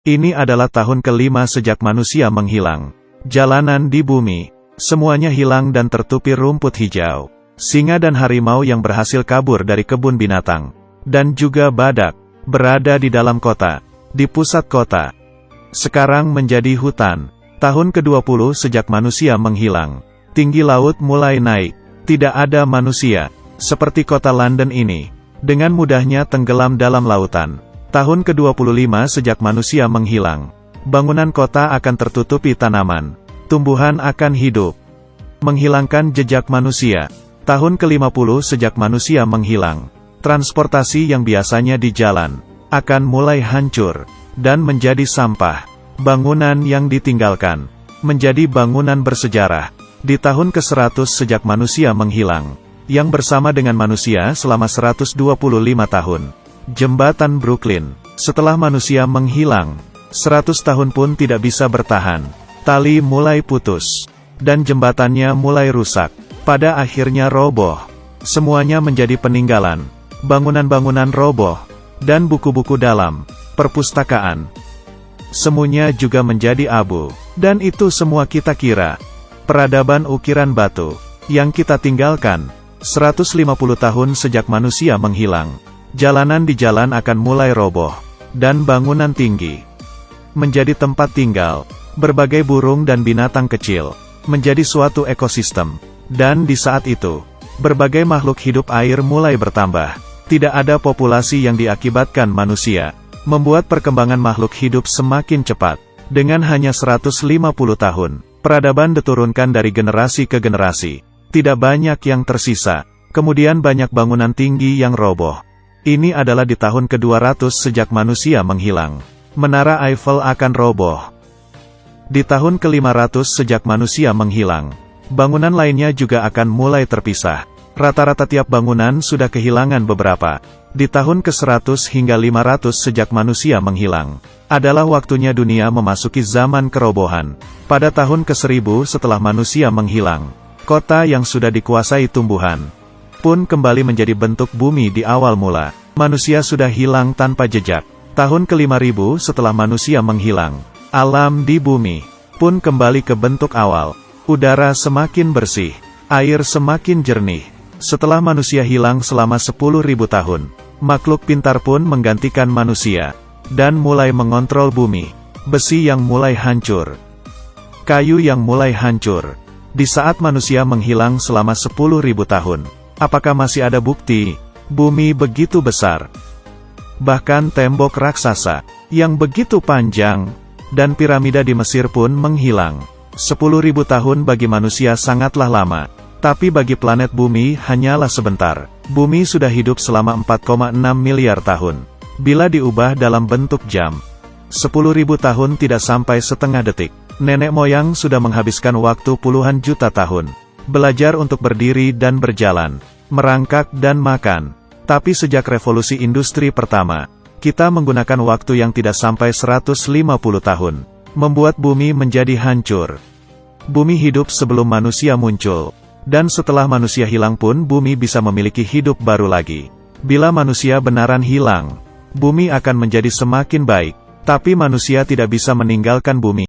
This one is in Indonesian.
Ini adalah tahun kelima sejak manusia menghilang. Jalanan di bumi, semuanya hilang dan tertutupi rumput hijau. Singa dan harimau yang berhasil kabur dari kebun binatang, dan juga badak, berada di dalam kota, di pusat kota. Sekarang menjadi hutan. Tahun ke-20 sejak manusia menghilang. Tinggi laut mulai naik. Tidak ada manusia, seperti kota London ini, dengan mudahnya tenggelam dalam lautan. Tahun ke-25 sejak manusia menghilang. Bangunan kota akan tertutupi tanaman. Tumbuhan akan hidup. Menghilangkan jejak manusia. Tahun ke-50 sejak manusia menghilang. Transportasi yang biasanya di jalan, akan mulai hancur, dan menjadi sampah. Bangunan yang ditinggalkan, menjadi bangunan bersejarah. Di tahun ke-100 sejak manusia menghilang, yang bersama dengan manusia selama 125 tahun. Jembatan Brooklyn, setelah manusia menghilang, 100 tahun pun tidak bisa bertahan. Tali mulai putus, dan jembatannya mulai rusak. Pada akhirnya roboh. Semuanya menjadi peninggalan. Bangunan-bangunan roboh, dan buku-buku dalam perpustakaan. Semuanya juga menjadi abu. Dan itu semua kita kira. Peradaban ukiran batu, yang kita tinggalkan. 150 tahun sejak manusia menghilang. Jalanan di jalan akan mulai roboh, dan bangunan tinggi menjadi tempat tinggal berbagai burung dan binatang kecil, menjadi suatu ekosistem. Dan di saat itu, berbagai makhluk hidup air mulai bertambah. Tidak ada populasi yang diakibatkan manusia, membuat perkembangan makhluk hidup semakin cepat. Dengan hanya 150 tahun, peradaban diturunkan dari generasi ke generasi. Tidak banyak yang tersisa, kemudian banyak bangunan tinggi yang roboh. Ini adalah di tahun ke-200 sejak manusia menghilang. Menara Eiffel akan roboh. Di tahun ke-500 sejak manusia menghilang, bangunan lainnya juga akan mulai terpisah. Rata-rata tiap bangunan sudah kehilangan beberapa. Di tahun ke-100 hingga 500 sejak manusia menghilang, adalah waktunya dunia memasuki zaman kerobohan. Pada tahun ke-1000 setelah manusia menghilang, kota yang sudah dikuasai tumbuhan pun kembali menjadi bentuk bumi di awal mula. Manusia sudah hilang tanpa jejak. Tahun ke-5000 setelah manusia menghilang, alam di bumi pun kembali ke bentuk awal. Udara semakin bersih, air semakin jernih. Setelah manusia hilang selama 10.000 tahun, makhluk pintar pun menggantikan manusia, dan mulai mengontrol bumi. Besi yang mulai hancur, kayu yang mulai hancur. Di saat manusia menghilang selama 10.000 tahun, apakah masih ada bukti? Bumi begitu besar. Bahkan tembok raksasa, yang begitu panjang, dan piramida di Mesir pun menghilang. 10.000 tahun bagi manusia sangatlah lama. Tapi bagi planet bumi hanyalah sebentar. Bumi sudah hidup selama 4,6 miliar tahun. Bila diubah dalam bentuk jam, 10.000 tahun tidak sampai setengah detik. Nenek moyang sudah menghabiskan waktu puluhan juta tahun. Belajar untuk berdiri dan berjalan, merangkak dan makan. Tapi sejak revolusi industri pertama, kita menggunakan waktu yang tidak sampai 150 tahun. Membuat bumi menjadi hancur. Bumi hidup sebelum manusia muncul. Dan setelah manusia hilang pun bumi bisa memiliki hidup baru lagi. Bila manusia benaran hilang, bumi akan menjadi semakin baik. Tapi manusia tidak bisa meninggalkan bumi.